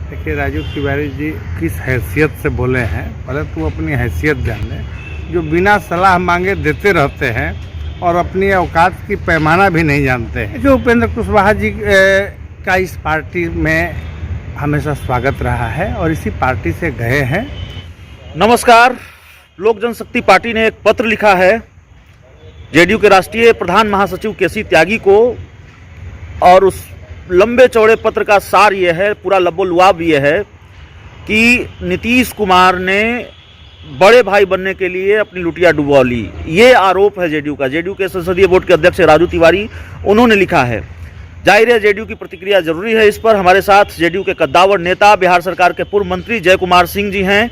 देखिए राजू तिवारी जी किस हैसियत से बोले हैं, पहले तो अपनी हैसियत जान लें। जो बिना सलाह मांगे देते रहते हैं और अपनी औकात की पैमाना भी नहीं जानते हैं। जो उपेंद्र कुशवाहा जी का इस पार्टी में हमेशा स्वागत रहा है और इसी पार्टी से गए हैं। नमस्कार। लोक जनशक्ति पार्टी ने एक पत्र लिखा है जेडीयू के राष्ट्रीय प्रधान महासचिव केसी त्यागी को, और उस लंबे चौड़े पत्र का सार ये है, पूरा लबोलुआब ये है कि नीतीश कुमार ने बड़े भाई बनने के लिए अपनी लुटिया डुबा ली। ये आरोप है जेडीयू का। जेडीयू के संसदीय बोर्ड के अध्यक्ष राजू तिवारी, उन्होंने लिखा है। जाहिर है जेडीयू की प्रतिक्रिया जरूरी है इस पर। हमारे साथ जेडीयू के कद्दावर नेता, बिहार सरकार के पूर्व मंत्री जय कुमार सिंह जी हैं।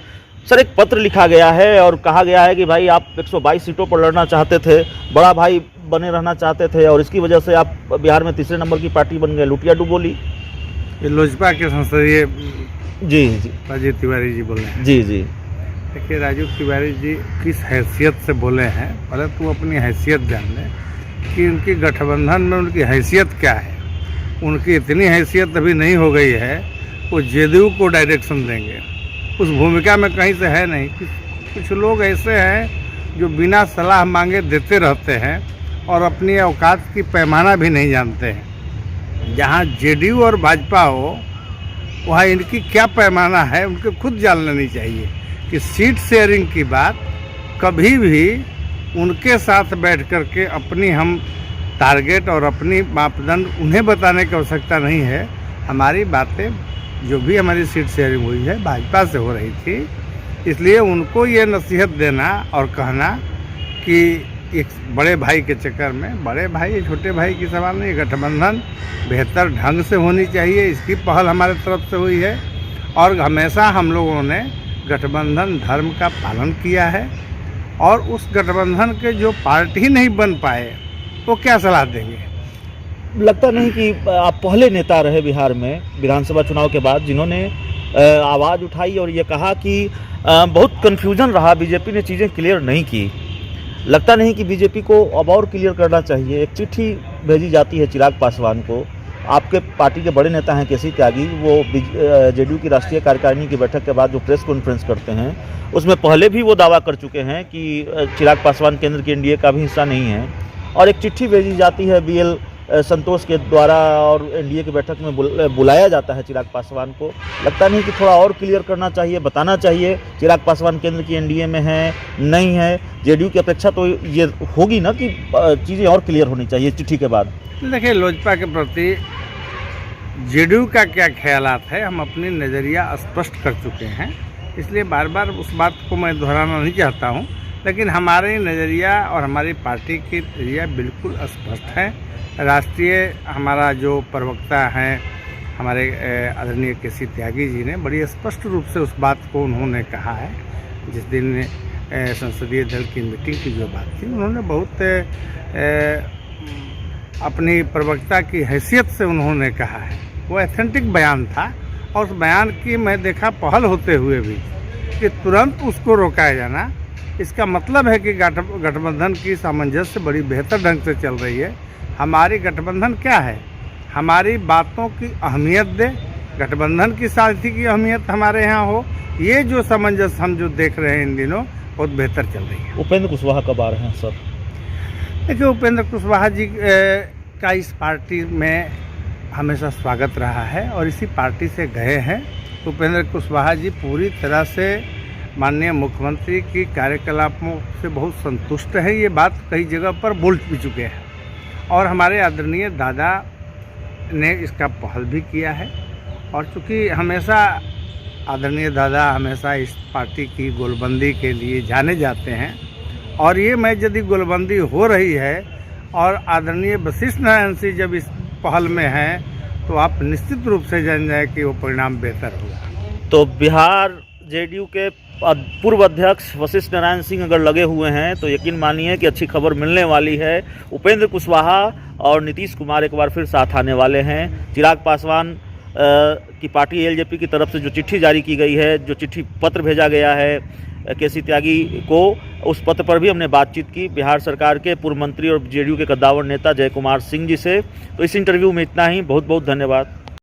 सर, एक पत्र लिखा गया है और कहा गया है कि भाई आप 122 सीटों पर लड़ना चाहते थे, बड़ा भाई बने रहना चाहते थे, और इसकी वजह से आप बिहार में तीसरे नंबर की पार्टी बन गए, लुटिया डुबोली। ये लोजपा के संसदीय जी राजू तिवारी जी बोले हैं। जी। देखिए राजू तिवारी जी किस हैसियत से बोले हैं, पहले तो अपनी हैसियत जान लें कि उनकी गठबंधन में उनकी हैसियत क्या है। उनकी इतनी हैसियत अभी नहीं हो गई है, वो जेडीयू को डायरेक्शन देंगे, उस भूमिका में कहीं से है नहीं। कुछ लोग ऐसे हैं जो बिना सलाह मांगे देते रहते हैं और अपनी औकात की पैमाना भी नहीं जानते हैं। जहाँ जेडीयू और भाजपा हो, वहाँ इनकी क्या पैमाना है उनको खुद जान लेनी चाहिए कि सीट शेयरिंग की बात कभी भी उनके साथ बैठ कर के अपनी हम टारगेट और अपनी मापदंड उन्हें बताने की आवश्यकता नहीं है। हमारी बातें जो भी हमारी सीट शेयरिंग हुई है भाजपा से हो रही थी, इसलिए उनको ये नसीहत देना और कहना कि एक बड़े भाई के चक्कर में, बड़े भाई छोटे भाई की सवाल नहीं, गठबंधन बेहतर ढंग से होनी चाहिए, इसकी पहल हमारे तरफ से हुई है। और हमेशा हम लोगों ने गठबंधन धर्म का पालन किया है, और उस गठबंधन के जो पार्टी नहीं बन पाए वो क्या सलाह देंगे। लगता नहीं कि आप पहले नेता रहे बिहार में विधानसभा चुनाव के बाद जिन्होंने आवाज़ उठाई और ये कहा कि बहुत कन्फ्यूजन रहा, बीजेपी ने चीज़ें क्लियर नहीं की। लगता नहीं कि बीजेपी को अब और क्लियर करना चाहिए। एक चिट्ठी भेजी जाती है चिराग पासवान को, आपके पार्टी के बड़े नेता हैं केसी त्यागी, वो जेडीयू की राष्ट्रीय कार्यकारिणी की बैठक के बाद जो प्रेस कॉन्फ्रेंस करते हैं उसमें पहले भी वो दावा कर चुके हैं कि चिराग पासवान केंद्र की एनडीए का भी हिस्सा नहीं है। और एक चिट्ठी भेजी जाती है बीएल संतोष के द्वारा और एनडीए की बैठक में बुलाया जाता है चिराग पासवान को। लगता नहीं कि थोड़ा और क्लियर करना चाहिए, बताना चाहिए चिराग पासवान केंद्र की एनडीए में है नहीं है। जेडीयू की अपेक्षा तो ये होगी ना कि चीज़ें और क्लियर होनी चाहिए चिट्ठी के बाद। देखिए लोजपा के प्रति जेडीयू का क्या ख्यालात है, हम अपनी नज़रिया स्पष्ट कर चुके हैं, इसलिए बार बार उस बात को मैं दोहराना नहीं चाहता हूं। लेकिन हमारे नज़रिया और हमारी पार्टी की नज़रिया बिल्कुल स्पष्ट है। राष्ट्रीय हमारा जो प्रवक्ता हैं हमारे आदरणीय केसी त्यागी जी ने बड़ी स्पष्ट रूप से उस बात को उन्होंने कहा है। जिस दिन संसदीय दल की मीटिंग की जो बात थी, उन्होंने बहुत अपनी प्रवक्ता की हैसियत से उन्होंने कहा है। वो एथेंटिक बयान था, और उस बयान की मैं देखा पहल होते हुए भी कि तुरंत उसको रोकाया जाना, इसका मतलब है कि गठबंधन की सामंजस्य बड़ी बेहतर ढंग से चल रही है। हमारी गठबंधन क्या है, हमारी बातों की अहमियत दे, गठबंधन की साथी की अहमियत हमारे यहाँ हो, ये जो सामंजस्य हम जो देख रहे हैं इन दिनों बहुत बेहतर चल रही है। उपेंद्र कुशवाहा कब आ रहे हैं सर? देखिए उपेंद्र कुशवाहा जी का इस पार्टी में हमेशा स्वागत रहा है और इसी पार्टी से गए हैं। उपेंद्र कुशवाहा जी पूरी तरह से माननीय मुख्यमंत्री की कार्यकलापों से बहुत संतुष्ट है। ये बात कई जगह पर बोल भी चुके हैं, और हमारे आदरणीय दादा ने इसका पहल भी किया है। और चूँकि हमेशा आदरणीय दादा हमेशा इस पार्टी की गोलबंदी के लिए जाने जाते हैं, और ये मैं यदि गोलबंदी हो रही है और आदरणीय वशिष्ठ नारायण सिंह जब इस पहल में हैं, तो आप निश्चित रूप से जान जाए कि वो परिणाम बेहतर होगा। तो बिहार जेडीयू के पूर्व अध्यक्ष वशिष्ठ नारायण सिंह अगर लगे हुए हैं तो यकीन मानिए कि अच्छी खबर मिलने वाली है। उपेंद्र कुशवाहा और नीतीश कुमार एक बार फिर साथ आने वाले हैं। चिराग पासवान की पार्टी एलजेपी की तरफ से जो चिट्ठी जारी की गई है, जो चिट्ठी पत्र भेजा गया है केसी त्यागी को, उस पत्र पर भी हमने बातचीत की बिहार सरकार के पूर्व मंत्री और जेडीयू के कद्दावर नेता जय कुमार सिंह जी से। तो इस इंटरव्यू में इतना ही। बहुत बहुत धन्यवाद।